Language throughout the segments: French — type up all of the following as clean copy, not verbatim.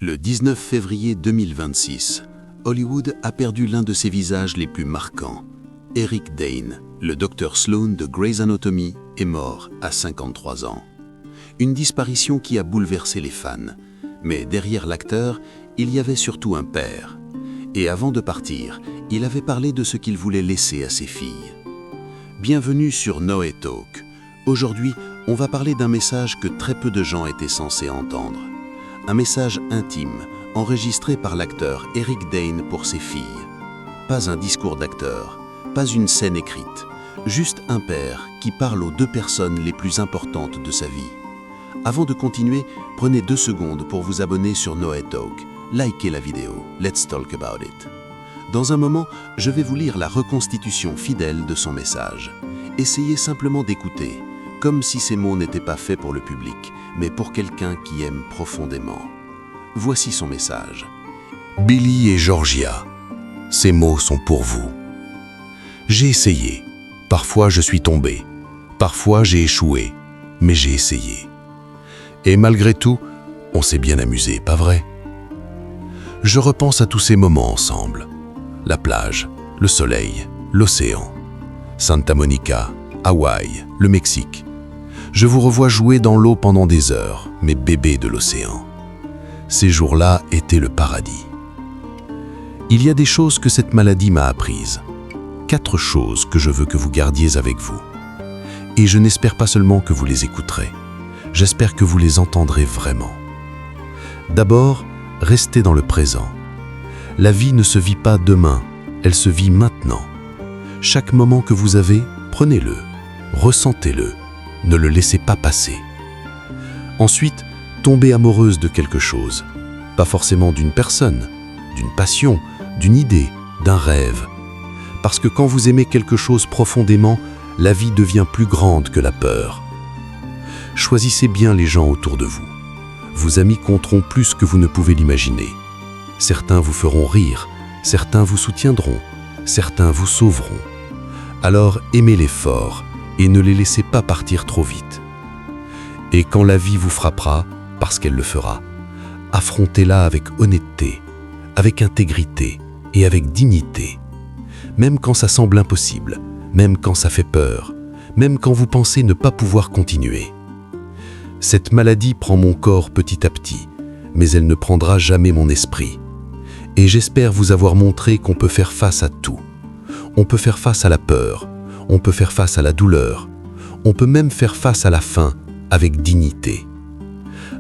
Le 19 février 2026, Hollywood a perdu l'un de ses visages les plus marquants. Eric Dane, le docteur Sloan de Grey's Anatomy, est mort à 53 ans. Une disparition qui a bouleversé les fans. Mais derrière l'acteur, il y avait surtout un père. Et avant de partir, il avait parlé de ce qu'il voulait laisser à ses filles. Bienvenue sur Noé Talk. Aujourd'hui, on va parler d'un message que très peu de gens étaient censés entendre. Un message intime, enregistré par l'acteur Eric Dane pour ses filles. Pas un discours d'acteur, pas une scène écrite, juste un père qui parle aux deux personnes les plus importantes de sa vie. Avant de continuer, prenez 2 secondes pour vous abonner sur Noé Talk. Likez la vidéo. Let's talk about it. Dans un moment, je vais vous lire la reconstitution fidèle de son message. Essayez simplement d'écouter, comme si ces mots n'étaient pas faits pour le public, mais pour quelqu'un qui aime profondément. Voici son message. Billy et Georgia, ces mots sont pour vous. J'ai essayé. Parfois je suis tombé. Parfois j'ai échoué. Mais j'ai essayé. Et malgré tout, on s'est bien amusé, pas vrai? Je repense à tous ces moments ensemble. La plage, le soleil, l'océan. Santa Monica, Hawaï, le Mexique. Je vous revois jouer dans l'eau pendant des heures, mes bébés de l'océan. Ces jours-là étaient le paradis. Il y a des choses que cette maladie m'a apprises. 4 choses que je veux que vous gardiez avec vous. Et je n'espère pas seulement que vous les écouterez. J'espère que vous les entendrez vraiment. D'abord, restez dans le présent. La vie ne se vit pas demain, elle se vit maintenant. Chaque moment que vous avez, prenez-le, ressentez-le. Ne le laissez pas passer. Ensuite, tombez amoureuse de quelque chose. Pas forcément d'une personne, d'une passion, d'une idée, d'un rêve. Parce que quand vous aimez quelque chose profondément, la vie devient plus grande que la peur. Choisissez bien les gens autour de vous. Vos amis compteront plus que vous ne pouvez l'imaginer. Certains vous feront rire, certains vous soutiendront, certains vous sauveront. Alors aimez-les fort et ne les laissez pas partir trop vite. Et quand la vie vous frappera, parce qu'elle le fera, affrontez-la avec honnêteté, avec intégrité et avec dignité. Même quand ça semble impossible, même quand ça fait peur, même quand vous pensez ne pas pouvoir continuer. Cette maladie prend mon corps petit à petit, mais elle ne prendra jamais mon esprit. Et j'espère vous avoir montré qu'on peut faire face à tout. On peut faire face à la peur, on peut faire face à la douleur, on peut même faire face à la faim avec dignité.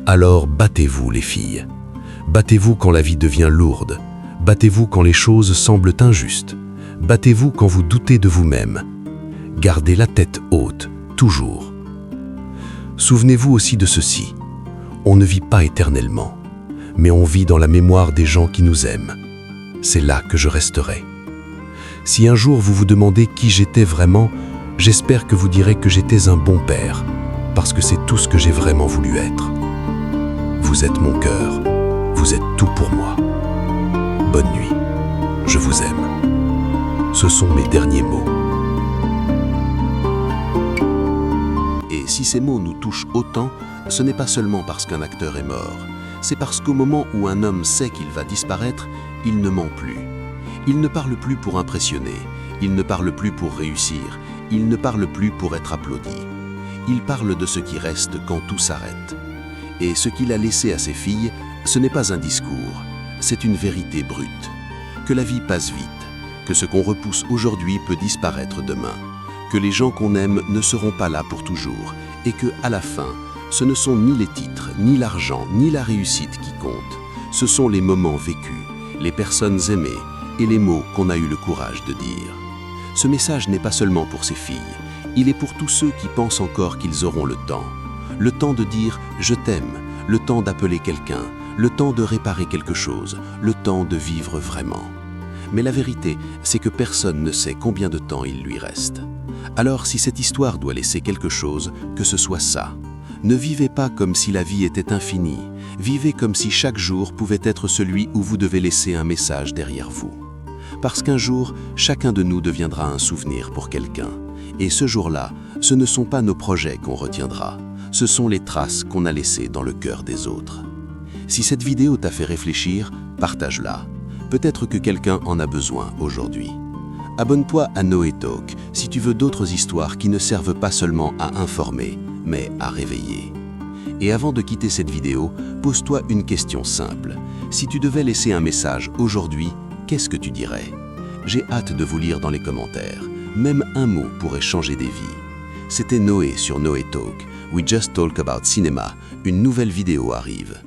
Alors battez-vous les filles. Battez-vous quand la vie devient lourde. Battez-vous quand les choses semblent injustes. Battez-vous quand vous doutez de vous-même. Gardez la tête haute, toujours. Souvenez-vous aussi de ceci. On ne vit pas éternellement, mais on vit dans la mémoire des gens qui nous aiment. C'est là que je resterai. Si un jour vous vous demandez qui j'étais vraiment, j'espère que vous direz que j'étais un bon père, parce que c'est tout ce que j'ai vraiment voulu être. Vous êtes mon cœur, vous êtes tout pour moi. Bonne nuit, je vous aime. Ce sont mes derniers mots. Et si ces mots nous touchent autant, ce n'est pas seulement parce qu'un acteur est mort. C'est parce qu'au moment où un homme sait qu'il va disparaître, il ne ment plus. Il ne parle plus pour impressionner, il ne parle plus pour réussir, il ne parle plus pour être applaudi. Il parle de ce qui reste quand tout s'arrête. Et ce qu'il a laissé à ses filles, ce n'est pas un discours, c'est une vérité brute. Que la vie passe vite, que ce qu'on repousse aujourd'hui peut disparaître demain, que les gens qu'on aime ne seront pas là pour toujours, et que, à la fin, ce ne sont ni les titres, ni l'argent, ni la réussite qui comptent. Ce sont les moments vécus, les personnes aimées, et les mots qu'on a eu le courage de dire. Ce message n'est pas seulement pour ses filles, il est pour tous ceux qui pensent encore qu'ils auront le temps de dire « je t'aime », le temps d'appeler quelqu'un, le temps de réparer quelque chose, le temps de vivre vraiment. Mais la vérité, c'est que personne ne sait combien de temps il lui reste. Alors si cette histoire doit laisser quelque chose, que ce soit ça. Ne vivez pas comme si la vie était infinie, vivez comme si chaque jour pouvait être celui où vous devez laisser un message derrière vous. Parce qu'un jour, chacun de nous deviendra un souvenir pour quelqu'un. Et ce jour-là, ce ne sont pas nos projets qu'on retiendra, ce sont les traces qu'on a laissées dans le cœur des autres. Si cette vidéo t'a fait réfléchir, partage-la. Peut-être que quelqu'un en a besoin aujourd'hui. Abonne-toi à Noé Talk si tu veux d'autres histoires qui ne servent pas seulement à informer, mais à réveiller. Et avant de quitter cette vidéo, pose-toi une question simple. Si tu devais laisser un message aujourd'hui, qu'est-ce que tu dirais? J'ai hâte de vous lire dans les commentaires. Même un mot pourrait changer des vies. C'était Noé sur Noé Talk. We just talk about cinema. Une nouvelle vidéo arrive.